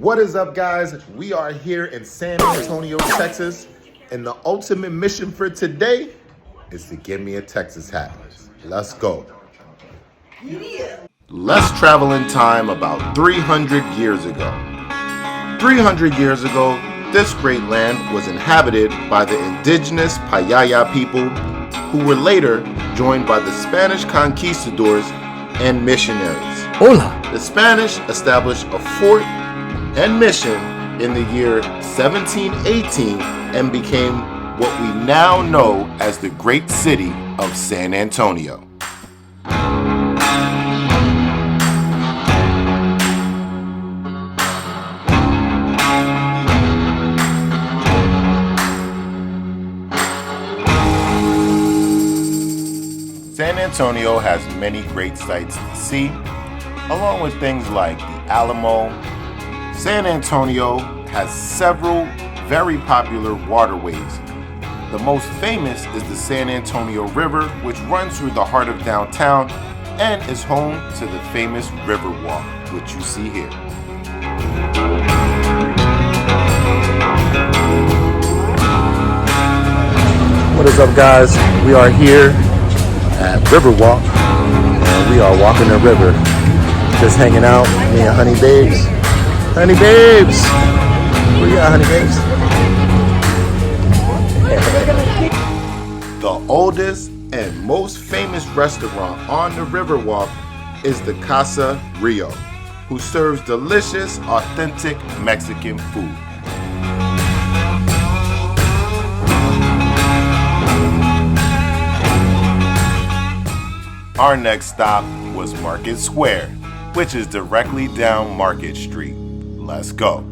What is up, guys? We are here in San Antonio, Texas, and the ultimate mission for today is to get me a Texas hat. Let's go. Let's travel in time about 300 years ago. 300 years ago, this great land was inhabited by the indigenous Payaya people, who were later joined by the Spanish conquistadors and missionaries. Hola. The Spanish established a fort and mission in the year 1718 and became what we now know as the great city of San Antonio. San Antonio has many great sights to see, along with things like the Alamo. San Antonio has several very popular waterways. The most famous is the San Antonio River, which runs through the heart of downtown and is home to the famous Riverwalk, which you see here. What is up, guys? We are here at Riverwalk, and we are walking the river, just hanging out, me and Honey Babes. Honey Babes! Where you at, Honey Babes? The oldest and most famous restaurant on the Riverwalk is the Casa Rio, who serves delicious, authentic Mexican food. Our next stop was Market Square, which is directly down Market Street. Let's go.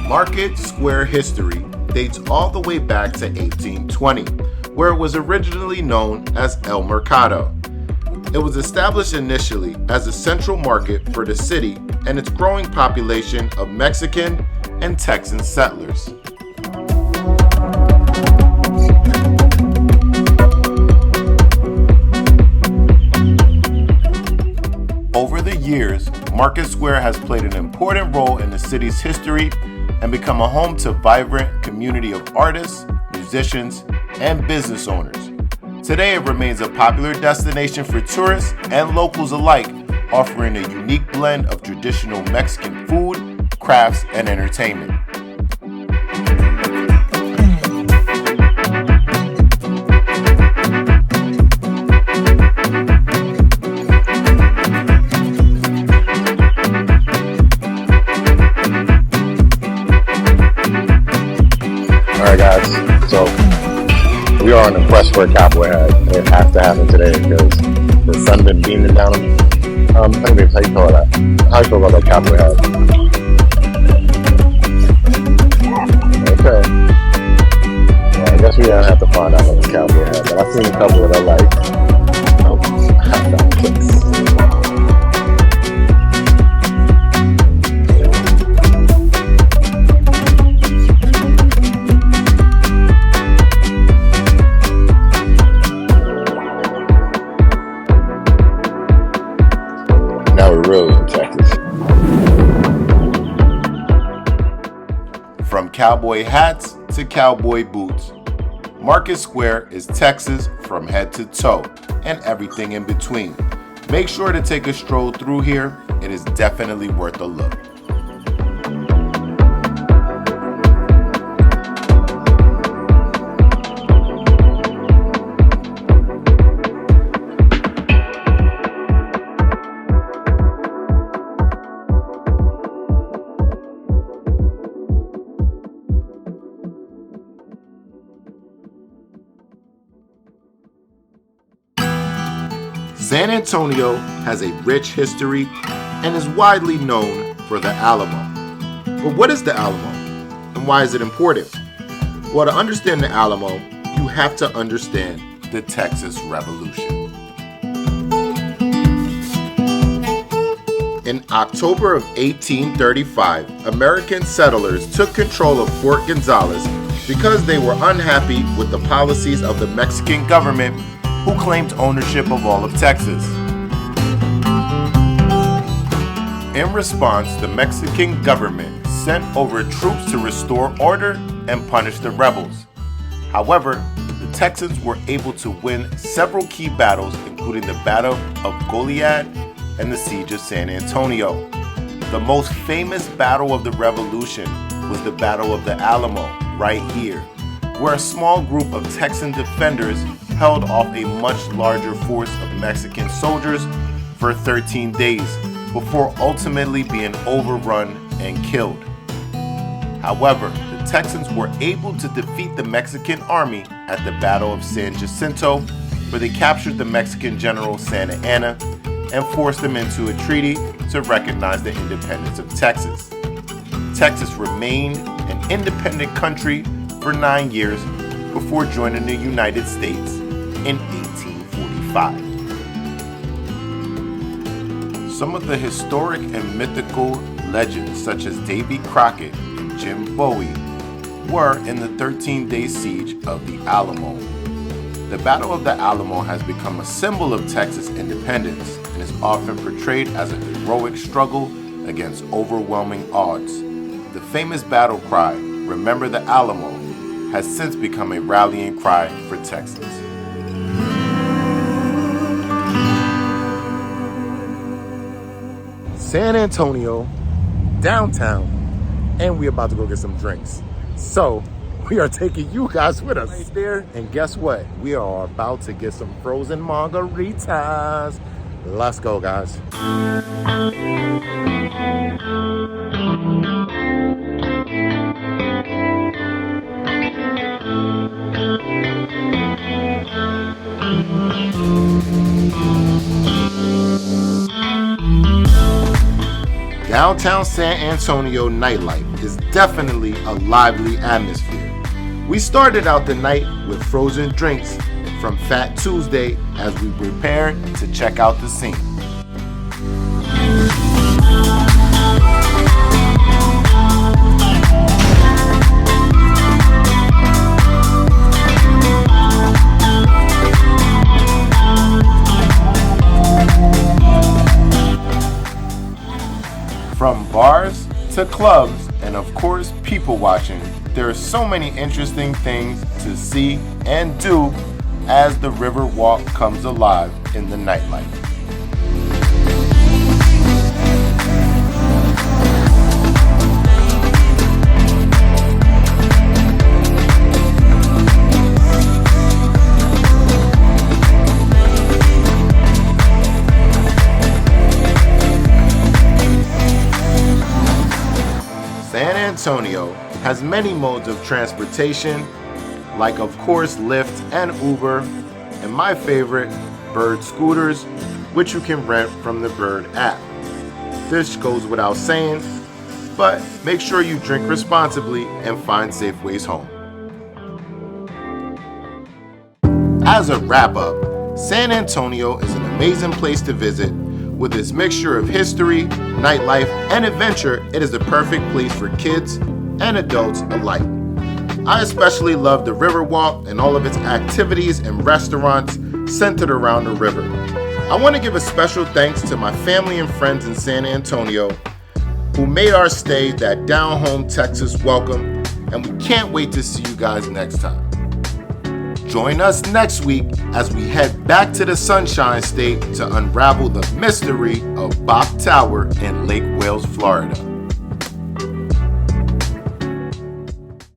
Market Square history dates all the way back to 1820, where it was originally known as El Mercado. It was established initially as a central market for the city and its growing population of Mexican and Texan settlers. Over the years, Market Square has played an important role in the city's history and become a home to a vibrant community of artists, musicians, and business owners. Today, it remains a popular destination for tourists and locals alike, offering a unique blend of traditional Mexican food, crafts, and entertainment. Alright, guys, so we are on the quest for a cowboy hat. It has to happen today because the sun's been beaming down on me. Honey Babes, how you feel about that? How you feel about that cowboy hat? Okay. Well, I guess we're gonna have to find out about the cowboy hat, but I've seen a couple that I like. I found clicks. Really in Texas. From cowboy hats to cowboy boots, Market Square is Texas from head to toe and everything in between. Make sure to take a stroll through here. It is definitely worth a look. San Antonio has a rich history and is widely known for the Alamo. But what is the Alamo and why is it important? Well, to understand the Alamo, you have to understand the Texas Revolution. In October of 1835, American settlers took control of Fort Gonzales because they were unhappy with the policies of the Mexican government, who claimed ownership of all of Texas. In response, the Mexican government sent over troops to restore order and punish the rebels. However, the Texans were able to win several key battles, including the Battle of Goliad and the Siege of San Antonio. The most famous battle of the Revolution was the Battle of the Alamo, right here, where a small group of Texan defenders held off a much larger force of Mexican soldiers for 13 days before ultimately being overrun and killed. However, the Texans were able to defeat the Mexican army at the Battle of San Jacinto, where they captured the Mexican general Santa Anna and forced them into a treaty to recognize the independence of Texas. Texas remained an independent country for 9 years before joining the United States in 1845. Some of the historic and mythical legends, such as Davy Crockett and Jim Bowie, were in the 13-day siege of the Alamo. The Battle of the Alamo has become a symbol of Texas independence and is often portrayed as a heroic struggle against overwhelming odds. The famous battle cry, "Remember the Alamo," has since become a rallying cry for Texans. San Antonio, downtown, and we're about to go get some drinks. So we are taking you guys with us right there. And guess what? We are about to get some frozen margaritas. Let's go, guys. Downtown San Antonio nightlife is definitely a lively atmosphere. We started out the night with frozen drinks from Fat Tuesday as we prepared to check out the scene. From bars to clubs and of course people watching, there are so many interesting things to see and do as the Riverwalk comes alive in the nightlife. San Antonio has many modes of transportation, like of course Lyft and Uber, and my favorite, Bird scooters, which you can rent from the Bird app. This goes without saying, but make sure you drink responsibly and find safe ways home. As a wrap up, San Antonio is an amazing place to visit. With its mixture of history, nightlife, and adventure, it is the perfect place for kids and adults alike. I especially love the Riverwalk and all of its activities and restaurants centered around the river. I want to give a special thanks to my family and friends in San Antonio who made our stay that down-home Texas welcome, and we can't wait to see you guys next time. Join us next week as we head back to the Sunshine State to unravel the mystery of Bok Tower in Lake Wales, Florida.